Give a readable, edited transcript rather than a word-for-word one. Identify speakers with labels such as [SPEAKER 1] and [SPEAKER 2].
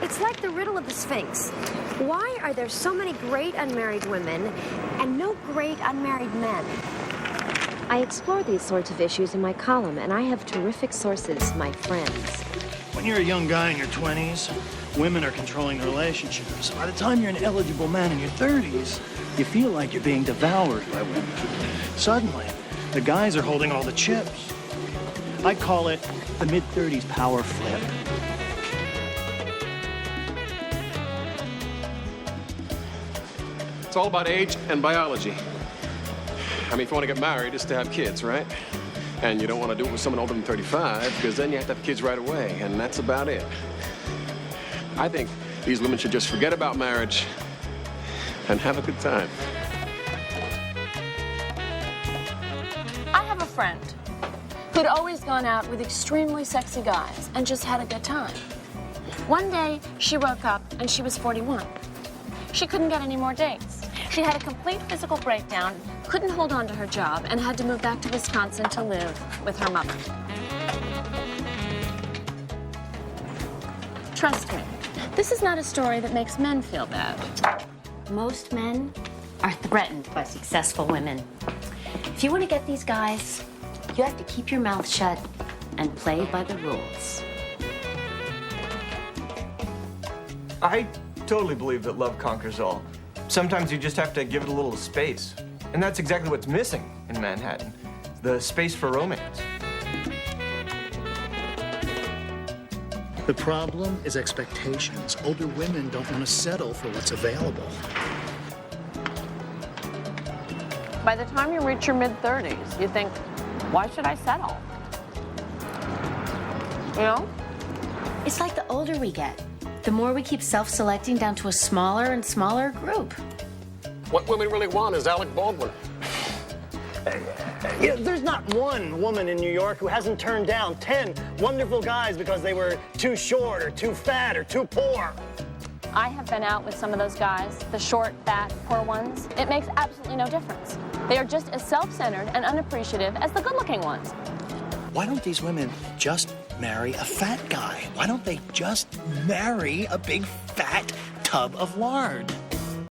[SPEAKER 1] It's like the riddle of the Sphinx. Why are there so many great unmarried women and no great unmarried men? I explore these sorts of issues in my column, and I have terrific sources, my friends.
[SPEAKER 2] When you're a young guy in your 20s, women are controlling the relationships. By the time you're an eligible man in your 30s, you feel like you're being devoured by women. Suddenly, the guys are holding all the chips. I call it the mid-30s power flip.
[SPEAKER 3] It's all about age and biology. I mean, if you want to get married, it's to have kids, right? And you don't want to do it with someone older than 35, because then you have to have kids right away, and that's about it. I think these women should just forget about marriage and have a good time.
[SPEAKER 4] I have a friend who'd always gone out with extremely sexy guys and just had a good time. One day, she woke up and she was 41. She couldn't get any more dates. She had a complete physical breakdown, couldn't hold on to her job, and had to move back to Wisconsin to live with her mother. Trust me, this is not a story that makes men feel bad.
[SPEAKER 5] Most men are threatened by successful women. If you want to get these guys, you have to keep your mouth shut and play by the rules.
[SPEAKER 6] I totally believe that love conquers all. Sometimes you just have to give it a little space. And that's exactly what's missing in Manhattan, the space for romance.
[SPEAKER 2] The problem is expectations. Older women don't want to settle for what's available.
[SPEAKER 4] By the time you reach your mid-30s, you think, why should I settle? You know?
[SPEAKER 5] It's like the older we get, the more we keep self-selecting down to a smaller and smaller group.
[SPEAKER 3] What women really want is Alec Baldwin.
[SPEAKER 7] Yeah, there's not one woman in New York who hasn't turned down 10 wonderful guys because they were too short or too fat or too poor.
[SPEAKER 4] I have been out with some of those guys, the short, fat, poor ones. It makes absolutely no difference. They are just as self-centered and unappreciative as the good-looking ones.
[SPEAKER 2] Why don't these women just marry a fat guy? Why don't they just marry a big fat tub of lard?